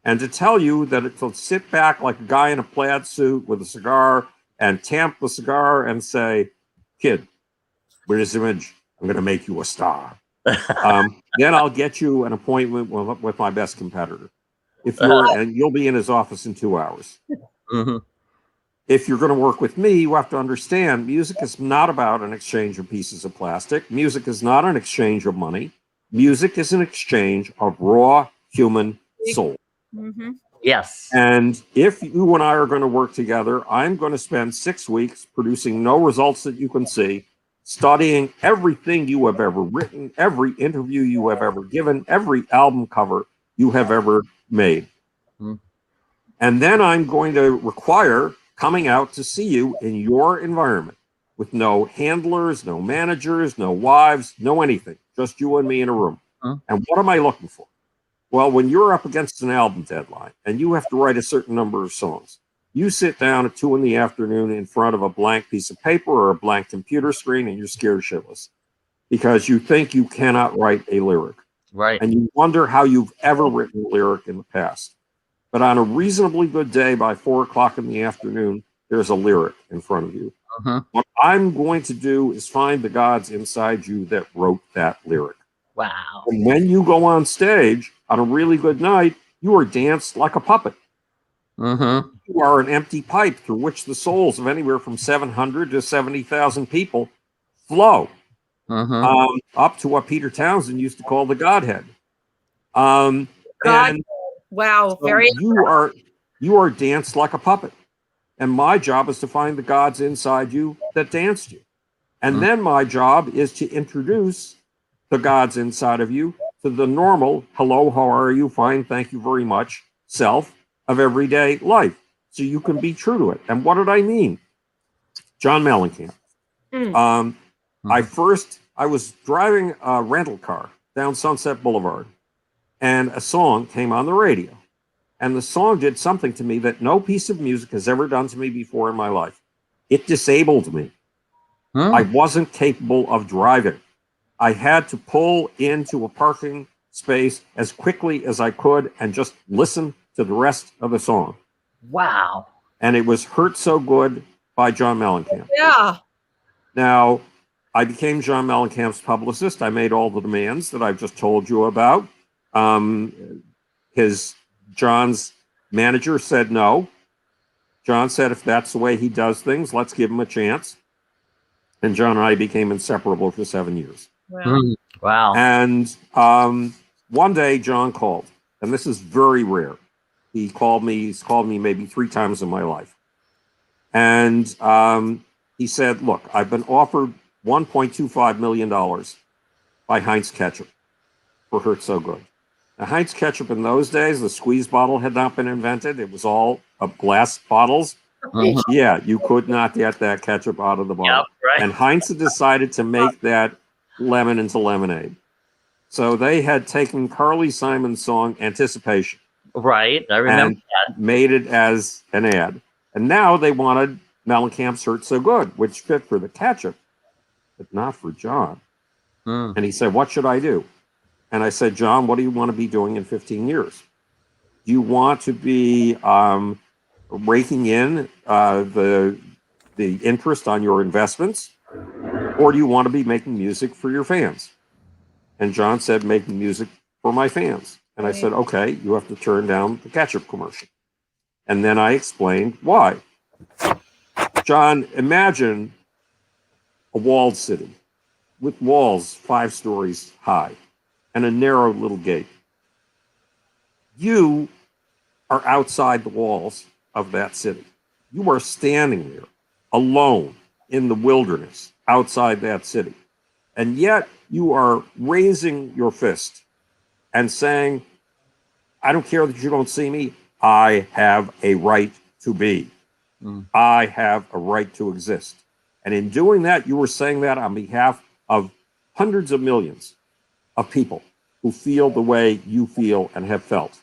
and to tell you that it'll sit back like a guy in a plaid suit with a cigar and tamp the cigar and say, kid, with this image, I'm going to make you a star. Then I'll get you an appointment with my best competitor. And you'll be in his office in 2 hours. If you're going to work with me, you have to understand music is not about an exchange of pieces of plastic. Music is not an exchange of money. Music is an exchange of raw human soul. Yes. And if you and I are going to work together, I'm going to spend 6 weeks producing no results that you can see, studying everything you have ever written, every interview you have ever given, every album cover you have ever made. And then I'm going to require coming out to see you in your environment with no handlers, no managers, no wives, no anything, just you and me in a room. And what am I looking for? Well, when you're up against an album deadline and you have to write a certain number of songs, you sit down at 2 PM in front of a blank piece of paper or a blank computer screen and you're scared shitless because you think you cannot write a lyric. Right. And you wonder how you've ever written a lyric in the past. But on a reasonably good day by 4 PM, there's a lyric in front of you. What I'm going to do is find the gods inside you that wrote that lyric. Wow. And when you go on stage on a really good night, you are danced like a puppet. You are an empty pipe through which the souls of anywhere from 700 to 70,000 people flow up to what Peter Townsend used to call the Godhead. Wow, so you are danced like a puppet. And my job is to find the gods inside you that danced you. And then my job is to introduce the gods inside of you to the normal, hello, how are you, fine, thank you very much, self of everyday life. So you can be true to it. And what did I mean? John Mellencamp. I first I was driving a rental car down Sunset Boulevard, and a song came on the radio. And the song did something to me that no piece of music has ever done to me before in my life. It disabled me. I wasn't capable of driving. I had to pull into a parking space as quickly as I could and just listen to the rest of the song. Wow. And it was Hurt So Good by John Mellencamp. Yeah. Now, I became John Mellencamp's publicist. I made all the demands that I've just told you about. John's manager said no. John said, if that's the way he does things, let's give him a chance. And John and I became inseparable for 7 years. Wow. Wow. And one day John called, and this is very rare. He's called me maybe 3 times in my life. And he said, look, I've been offered $1.25 million by Heinz Ketchup for Hurt So Good. Now, Heinz Ketchup in those days, the squeeze bottle had not been invented. It was all of glass bottles. Yeah, you could not get that ketchup out of the bottle. Yep, right. And Heinz had decided to make that lemon into lemonade. So they had taken Carly Simon's song Anticipation. Right, I remember that. Made it as an ad. And now they wanted Mellencamp's Hurt So Good, which fit for the ketchup, but not for John. And he said, what should I do? And I said, John, what do you want to be doing in 15 years? Do you want to be raking in the interest on your investments? Or do you want to be making music for your fans? And John said, making music for my fans. And I said, okay, you have to turn down the ketchup commercial. And then I explained why. John, imagine a walled city with walls 5 stories high and a narrow little gate. You are outside the walls of that city. You are standing there alone in the wilderness outside that city. And yet you are raising your fist and saying, I don't care that you don't see me. I have a right to be. I have a right to exist. And in doing that, you were saying that on behalf of hundreds of millions of people who feel the way you feel and have felt.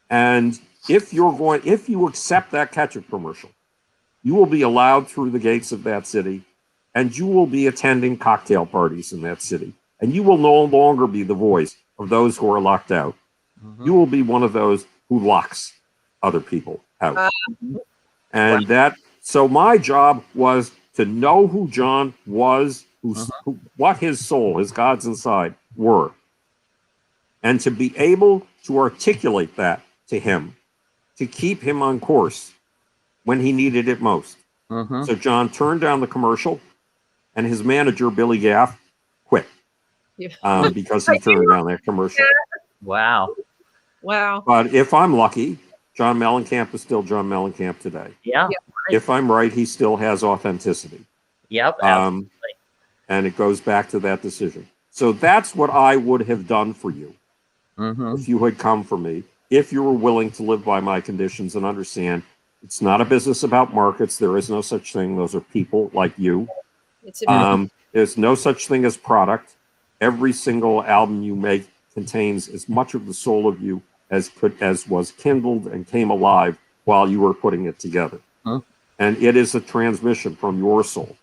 And if you accept that ketchup commercial, you will be allowed through the gates of that city, and you will be attending cocktail parties in that city. And you will no longer be the voice of those who are locked out. You will be one of those who locks other people out. So my job was to know who John was, what his soul, his gods inside were, and to be able to articulate that to him, to keep him on course when he needed it most. So John turned down the commercial, and his manager, Billy Gaff, quit because he turned down that commercial. Wow. But if I'm lucky, John Mellencamp is still John Mellencamp today. Yeah. If I'm right, he still has authenticity. Yep. Absolutely. And it goes back to that decision. So that's what I would have done for you if you had come for me, if you were willing to live by my conditions and understand it's not a business about markets. There is no such thing. Those are people like you. There's no such thing as product. Every single album you make contains as much of the soul of you as was kindled and came alive while you were putting it together. And it is a transmission from your soul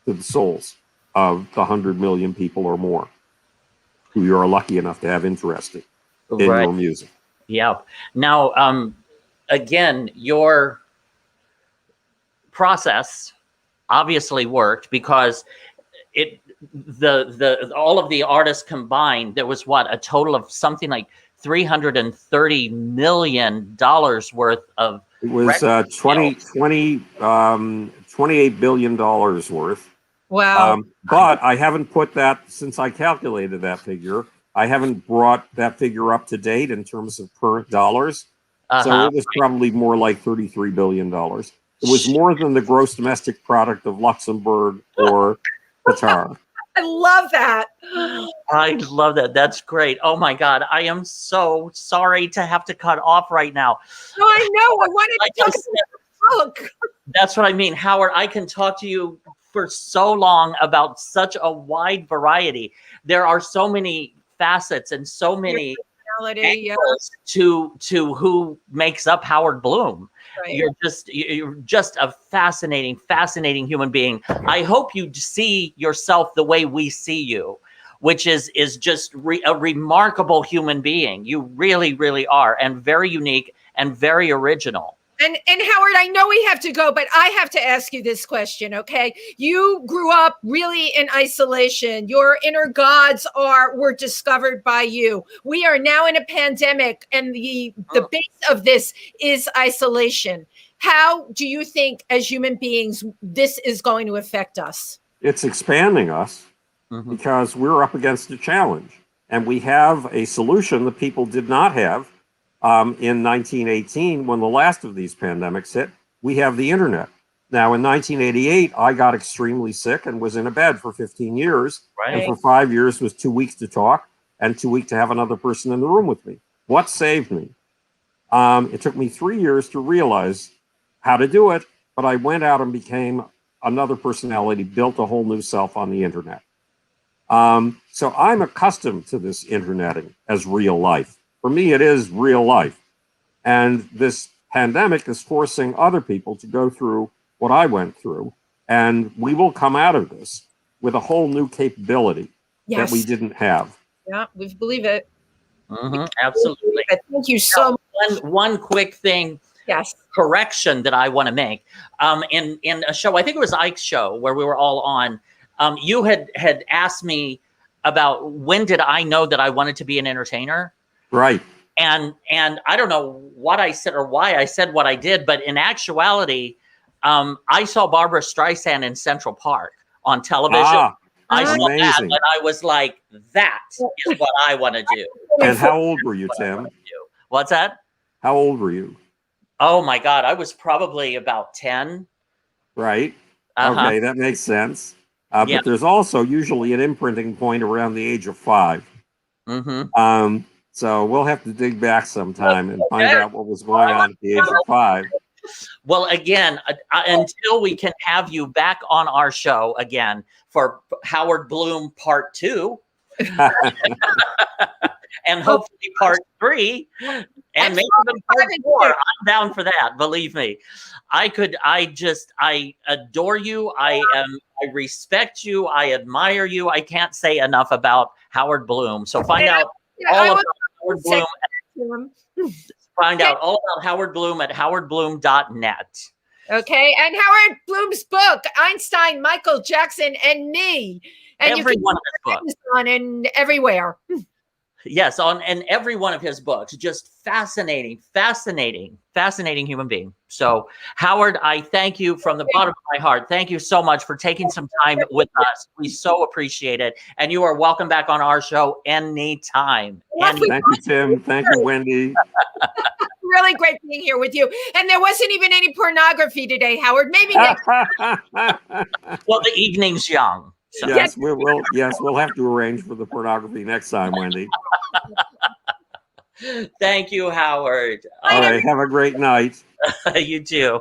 to the souls of the 100 million people or more who you are lucky enough to have interested in your music. Yeah. Now, again, your process obviously worked because all of the artists combined, there was a total of something like $330 million worth of. It was $28 billion worth. Wow. But I haven't put that, since I calculated that figure, I haven't brought that figure up to date in terms of current dollars. So it was probably more like $33 billion. It was more than the gross domestic product of Luxembourg or Qatar. I love that. I love that. That's great. Oh my God. I am so sorry to have to cut off right now. No, I know. I wanted to talk about the book. That's what I mean. Howard, I can talk to you for so long about such a wide variety. There are so many facets and so many angles to who makes up Howard Bloom. Right. You're just a fascinating human being. I hope you see yourself the way we see you, which is just a remarkable human being. You really are, and very unique and very original. And Howard, I know we have to go, but I have to ask you this question, okay? You grew up really in isolation. Your inner gods were discovered by you. We are now in a pandemic, and the base of this is isolation. How do you think, as human beings, this is going to affect us? It's expanding us because we're up against a challenge, and we have a solution that people did not have. In 1918, when the last of these pandemics hit, we have the internet. Now, in 1988, I got extremely sick and was in a bed for 15 years. Right. And for 5 years was too weak to talk and too weak to have another person in the room with me. What saved me? It took me 3 years to realize how to do it, but I went out and became another personality, built a whole new self on the internet. So I'm accustomed to this interneting as real life. For me, it is real life. And this pandemic is forcing other people to go through what I went through. And we will come out of this with a whole new capability that we didn't have. Yeah, we believe it. Absolutely. Thank you so much. One quick thing. Yes. Correction that I want to make. In a show, I think it was Ike's show where we were all on, you had asked me about when did I know that I wanted to be an entertainer? Right. And I don't know what I said or why I said what I did, but in actuality, I saw Barbara Streisand in Central Park on television. I saw that, and I was like, that is what I want to do. And how old were you, Tim? What's that? How old were you? Oh my God, I was probably about 10. Right. Okay, that makes sense. But there's also usually an imprinting point around the age of 5. So we'll have to dig back sometime and find out what was going on at the age of 5. Well, again, until we can have you back on our show again for Howard Bloom Part 2, and hopefully Part 3, and maybe even Part 4. I'm down for that. Believe me, I adore you. I respect you. I admire you. I can't say enough about Howard Bloom. So find out all about Howard Bloom. Find out all about Howard Bloom at howardbloom.net. Okay, and Howard Bloom's book, Einstein, Michael Jackson, and Me. And every one of his books. And everywhere. Yes, on every one of his books. Just fascinating human being. So, Howard, I thank you from the bottom of my heart. Thank you so much for taking some time with us. We so appreciate it. And you are welcome back on our show anytime. Thank you, Tim. Thank you, Wendy. Really great being here with you. And there wasn't even any pornography today, Howard. Maybe next Well, the evening's young. So. Yes, we'll have to arrange for the pornography next time, Wendy. Thank you, Howard. All right, have a great night. You too.